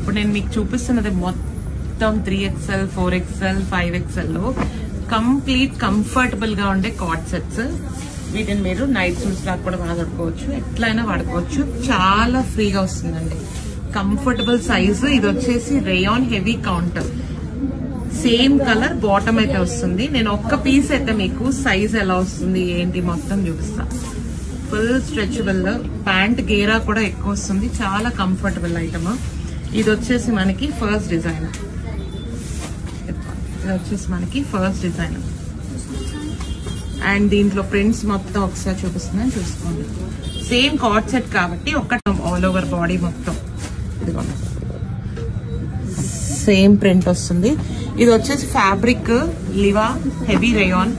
ఇప్పుడు నేను మీకు చూపిస్తున్నది మొత్తం 3XL 4XL 5XL లో కంప్లీట్ కంఫర్టబుల్ గా ఉండే కార్డ్ సెట్స్. వీటిని మీరు నైట్ సూట్స్ లాగా కూడా వాడుకోవచ్చు, ఎట్లయినా వాడుకోవచ్చు. చాలా ఫ్రీగా వస్తుందండి, కంఫర్టబుల్ సైజు. ఇది వచ్చేసి rayon heavy counter, same colour bottom అయితే వస్తుంది. నేను ఒక్క పీస్ అయితే మీకు సైజ్ ఎలా వస్తుంది ఏంటి మొత్తం చూపిస్తా. ఫుల్ స్ట్రెచబుల్, ప్యాంట్ గేరా కూడా ఎక్కువ వస్తుంది, చాలా కంఫర్టబుల్ ఐటమ్. ఇది వచ్చేసి మనకి ఫస్ట్ డిజైన్. ఇది వచ్చేసి మనకి ఫస్ట్ డిజైన్ అండ్ దీంట్లో ప్రింట్స్ మొత్తం ఒకసారి చూపిస్తున్నాను, చూసుకోండి. సేమ్ కార్డ్ సెట్ కాబట్టి ఒక్క ఆల్ ఓవర్ బాడీ మొత్తం ఇదిగోండి సేమ్ ప్రింట్ వస్తుంది. ఇది వచ్చేసి fabric Liva heavy rayon,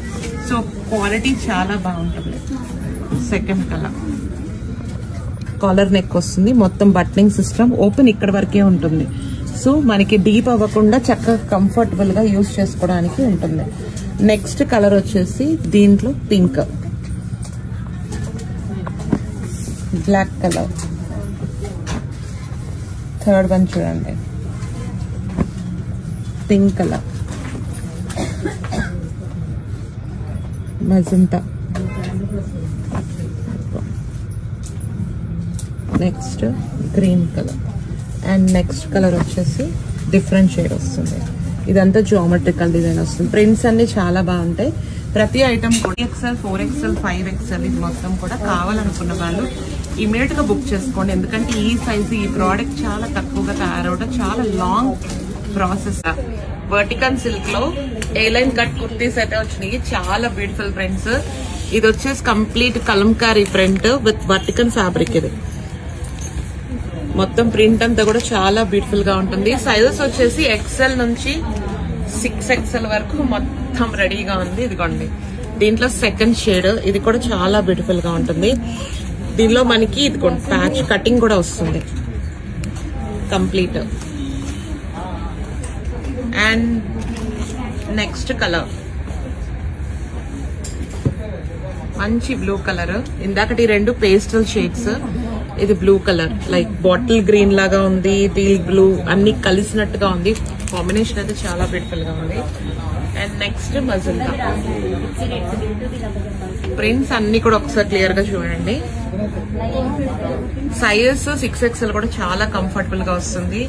so quality చాలా బాగుంటుంది. సెకండ్ కలర్ కాలర్ నెక్ వస్తుంది, మొత్తం బటనింగ్ సిస్టమ్, ఓపెన్ ఇక్కడ వరకే ఉంటుంది. సో మనకి డీప్ అవ్వకుండా చక్కగా కంఫర్టబుల్ గా యూజ్ చేసుకోవడానికి ఉంటుంది. నెక్స్ట్ కలర్ వచ్చేసి దీంట్లో pink, black colour. Third one చూడండి, pink colour, magenta. Next green colour and next colour వచ్చేసి డిఫరెంట్ షేడ్ వస్తుంది. ఇదంతా జియోమెట్రికల్ డిజైన్ వస్తుంది. ప్రింట్స్ అన్ని చాలా బాగుంటాయి. ప్రతి ఐటమ్ 3XL 4XL 5XL ఇది మొత్తం కూడా కావాలనుకున్న వాళ్ళు ఇమీడియట్ గా బుక్ చేసుకోండి. ఎందుకంటే ఈ సైజు ఈ ప్రోడక్ట్ చాలా తక్కువగా తయారవడం, చాలా లాంగ్ ప్రాసెస్. వర్టికల్ సిల్క్ లో ఏలైన్ కట్ కుర్తీస్ అయితే వచ్చినాయి, చాలా బ్యూటిఫుల్ ప్రింట్స్. ఇది వచ్చేసి complete Kalamkari print with vertical fabric. ఇది మొత్తం ప్రింట్ అంతా కూడా చాలా బ్యూటిఫుల్ గా ఉంటుంది. సైజెస్ వచ్చేసి XL నుంచి 6XL వరకు మొత్తం రెడీగా ఉంది. ఇదిగోండి దీంట్లో సెకండ్ షేడ్, ఇది కూడా చాలా బ్యూటిఫుల్ గా ఉంటుంది. దీనిలో మనకి ఇదిగోండి ప్యాచ్ కటింగ్ కూడా వస్తుంది కంప్లీట్. అండ్ నెక్స్ట్ కలర్ మంచి బ్లూ కలర్. ఇందాకటి రెండు పేస్టల్ షేడ్స్, ఇది blue colour like bottle green లాగా ఉంది, టీల్ బ్లూ అన్ని కలిసినట్టుగా ఉంది. కాంబినేషన్ అయితే చాలా బ్యూటిఫుల్ గా ఉంది. And next magenta. ప్రింట్స్ అన్ని కూడా ఒకసారి క్లియర్ గా చూడండి. సైజెస్ 6XL కూడా చాలా కంఫర్టబుల్ గా వస్తుంది.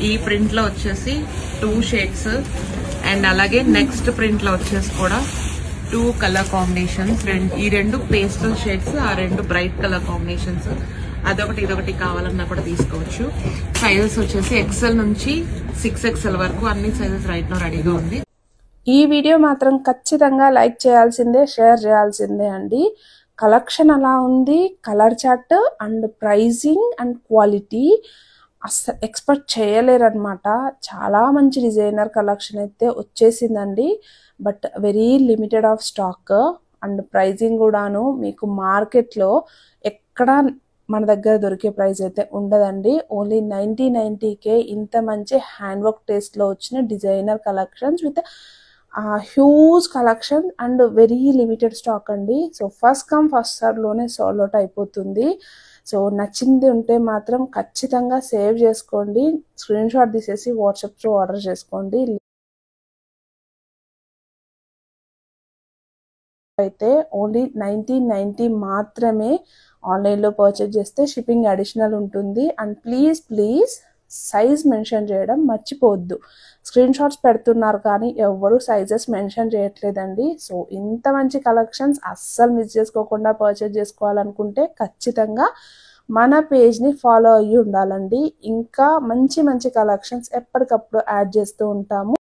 ఈ ప్రింట్ లో వచ్చేసి 2 షేడ్స్ అండ్ అలాగే నెక్స్ట్ ప్రింట్ లో వచ్చేసి కూడా 2 కలర్ కాంబినేషన్స్. ఈ రెండు పేస్టల్ షేడ్స్, ఆ రెండు బ్రైట్ కలర్ కాంబినేషన్స్. అదొకటి ఇదొకటి కావాలన్నా కూడా తీసుకోవచ్చు. సైజెస్ వచ్చేసి XL నుంచి 6XL వరకు అన్ని సైజెస్ రైట్ నౌ రెడీగా ఉంది. ఈ వీడియో మాత్రం ఖచ్చితంగా లైక్ చేయాల్సిందే, షేర్ చేయాల్సిందే అండి. కలెక్షన్ అలా ఉంది, colour chart and pricing and quality అస్సలు ఎక్స్పెక్ట్ చేయలేరనమాట. చాలా మంచి డిజైనర్ కలెక్షన్ అయితే వచ్చేసిందండి. But very limited of stock and pricing కూడాను మీకు మార్కెట్లో ఎక్కడ మన దగ్గర దొరికే ప్రైస్ అయితే ఉండదండి. ఓన్లీ 90-90K ఇంత మంచి హ్యాండ్ వర్క్ టేస్ట్లో వచ్చిన designer collections with huge collection and very limited stock అండి. సో ఫస్ట్ కమ్ ఫస్ట్ సర్వ్లోనే సోల్డ్ అవుట్ అయిపోతుంది. సో నచ్చింది ఉంటే మాత్రం ఖచ్చితంగా సేవ్ చేసుకోండి, స్క్రీన్ షాట్ తీసేసి వాట్సాప్ త్రూ ఆర్డర్ చేసుకోండి. అయితే ఓన్లీ 1990 మాత్రమే ఆన్లైన్లో పర్చేజ్ చేస్తే షిప్పింగ్ అడిషనల్ ఉంటుంది. అండ్ ప్లీజ్ సైజ్ మెన్షన్ చేయడం మర్చిపోవద్దు. స్క్రీన్ షాట్స్ పెడుతున్నారు కానీ ఎవరు సైజెస్ మెన్షన్ చేయట్లేదండి. సో ఇంత మంచి కలెక్షన్స్ అస్సలు మిస్ చేసుకోకుండా పర్చేజ్ చేసుకోవాలనుకుంటే ఖచ్చితంగా మన పేజ్ని ఫాలో అయ్యి ఉండాలండి. ఇంకా మంచి కలెక్షన్స్ ఎప్పటికప్పుడు యాడ్ చేస్తూ ఉంటాము.